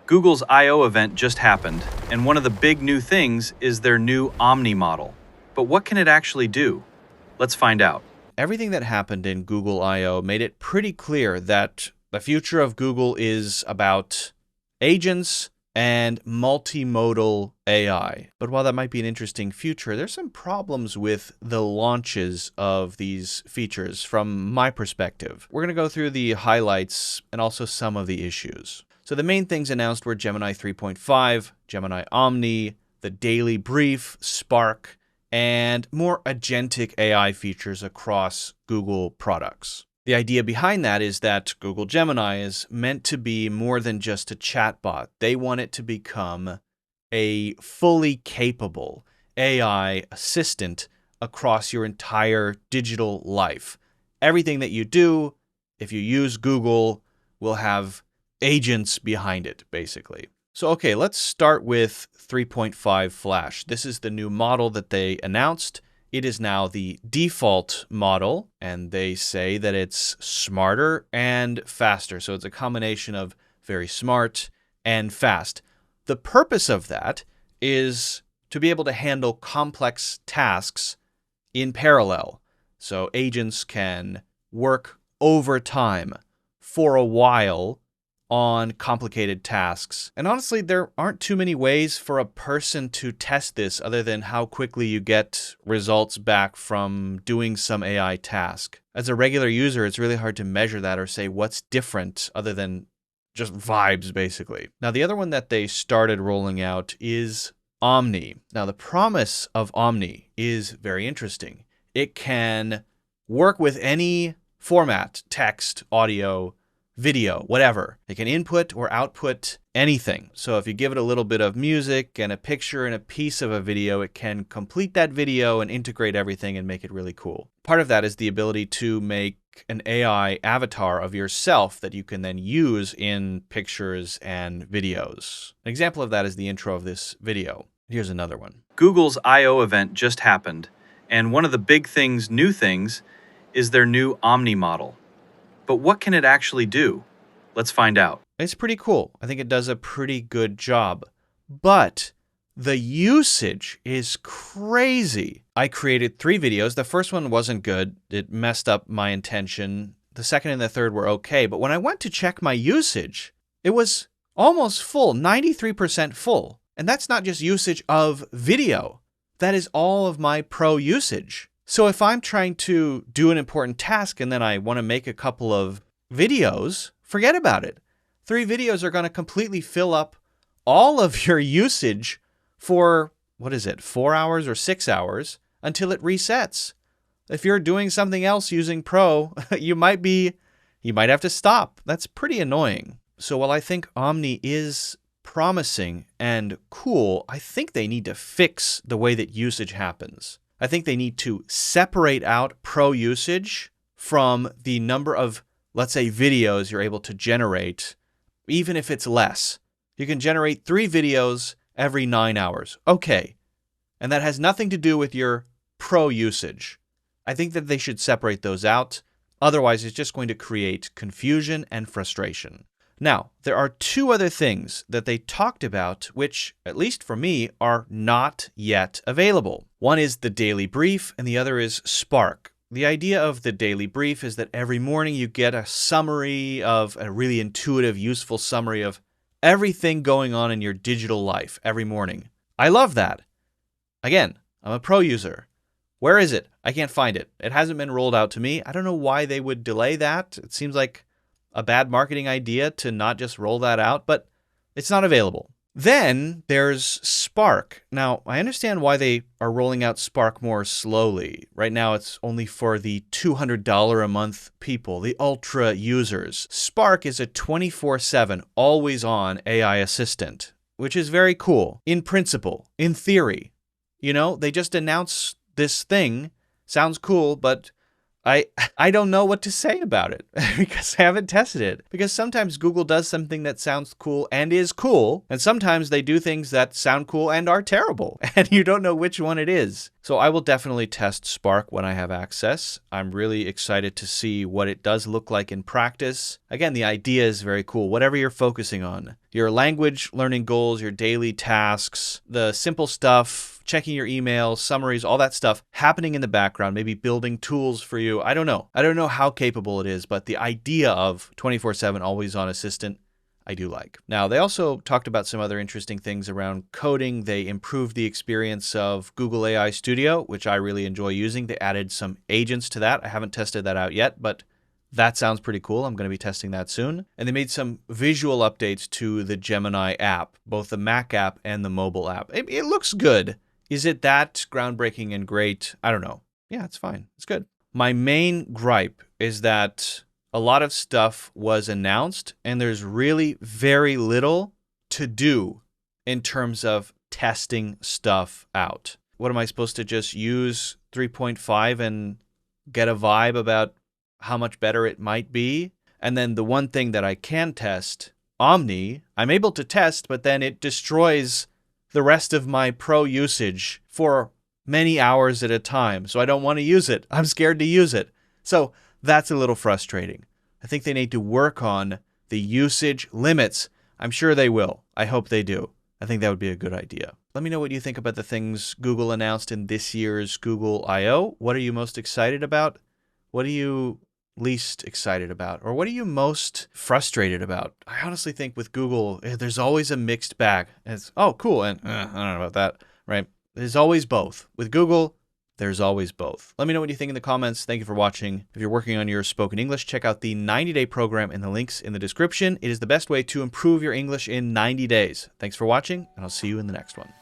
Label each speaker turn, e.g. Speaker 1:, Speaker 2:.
Speaker 1: Google's I/O event just happened, and one of the big new things is their new Omni model. But what can it actually do? Let's find out.
Speaker 2: Everything that happened in Google I/O made it pretty clear that the future of Google is about agents and multimodal AI. But while that might be an interesting future, there's some problems with the launches of these features from my perspective. We're going to go through the highlights and also some of the issues. So the main things announced were Gemini 3.5, Gemini Omni, the Daily Brief, Spark, and more agentic AI features across Google products. The idea behind that is that Google Gemini is meant to be more than just a chatbot. They want it to become a fully capable AI assistant across your entire digital life. Everything that you do, if you use Google, will have agents behind it, basically. So, okay, let's start with 3.5 Flash. This is the new model that they announced. It is now the default model, and they say that it's smarter and faster. So it's a combination of very smart and fast. The purpose of that is to be able to handle complex tasks in parallel. So agents can work overtime for a while on complicated tasks. And honestly, there aren't too many ways for a person to test this other than how quickly you get results back from doing some AI task. As a regular user, it's really hard to measure that or say what's different other than just vibes, basically. Now, the other one that they started rolling out is Omni. Now, the promise of Omni is very interesting. It can work with any format, text, audio, video, whatever. It can input or output anything. So if you give it a little bit of music and a picture and a piece of a video, it can complete that video and integrate everything and make it really cool. Part of that is the ability to make an AI avatar of yourself that you can then use in pictures and videos. An example of that is the intro of this video. Here's another one.
Speaker 1: Google's I/O event just happened, and one of the big new things, is their new Omni model. But what can it actually do? Let's find out.
Speaker 2: It's pretty cool. I think it does a pretty good job. But the usage is crazy. I created 3 videos. The first one wasn't good. It messed up my intention. The second and the third were okay. But when I went to check my usage, it was almost full, 93% full. And that's not just usage of video. That is all of my pro usage. So if I'm trying to do an important task and then I want to make a couple of videos, forget about it. 3 videos are going to completely fill up all of your usage for, 4 hours or 6 hours until it resets. If you're doing something else using Pro, you might have to stop. That's pretty annoying. So while I think Omni is promising and cool, I think they need to fix the way that usage happens. I think they need to separate out pro usage from the number of, let's say, videos you're able to generate, even if it's less. You can generate 3 videos every 9 hours. Okay. And that has nothing to do with your pro usage. I think that they should separate those out. Otherwise, it's just going to create confusion and frustration. Now, there are 2 other things that they talked about, which, at least for me, are not yet available. One is the Daily Brief, and the other is Spark. The idea of the Daily Brief is that every morning you get a summary of a really intuitive, useful summary of everything going on in your digital life every morning. I love that. Again, I'm a pro user. Where is it? I can't find it. It hasn't been rolled out to me. I don't know why they would delay that. It seems like a bad marketing idea to not just roll that out, but it's not available. Then there's Spark. Now, I understand why they are rolling out Spark more slowly. Right now, it's only for the $200 a month people, the ultra users. Spark is a 24/7, always-on AI assistant, which is very cool in principle, in theory. You know, they just announced this thing. Sounds cool, but I don't know what to say about it because I haven't tested it. Because sometimes Google does something that sounds cool and is cool, and sometimes they do things that sound cool and are terrible, and you don't know which one it is. So I will definitely test Spark when I have access. I'm really excited to see what it does look like in practice. Again, the idea is very cool. Whatever you're focusing on, Your language learning goals, your daily tasks, the simple stuff, checking your emails, summaries, all that stuff happening in the background, maybe building tools for you. I don't know. I don't know how capable it is, but the idea of 24/7 always on assistant, I do like. Now, they also talked about some other interesting things around coding. They improved the experience of Google AI Studio, which I really enjoy using. They added some agents to that. I haven't tested that out yet, but that sounds pretty cool. I'm going to be testing that soon. And they made some visual updates to the Gemini app, both the Mac app and the mobile app. It looks good. Is it that groundbreaking and great? I don't know. Yeah, it's fine. It's good. My main gripe is that a lot of stuff was announced and there's really very little to do in terms of testing stuff out. What am I supposed to just use 3.5 and get a vibe about how much better it might be? And then the one thing that I can test, Omni, I'm able to test, but then it destroys the rest of my pro usage for many hours at a time. So I don't want to use it. I'm scared to use it. So that's a little frustrating. I think they need to work on the usage limits. I'm sure they will. I hope they do. I think that would be a good idea. Let me know what you think about the things Google announced in this year's Google I/O. What are you most excited about? What are you least excited about? Or what are you most frustrated about? I honestly think with Google, there's always a mixed bag. It's, oh, cool, and I don't know about that, right? There's always both. With Google, there's always both. Let me know what you think in the comments. Thank you for watching. If you're working on your spoken English, check out the 90-day program in the links in the description. It is the best way to improve your English in 90 days. Thanks for watching, and I'll see you in the next one.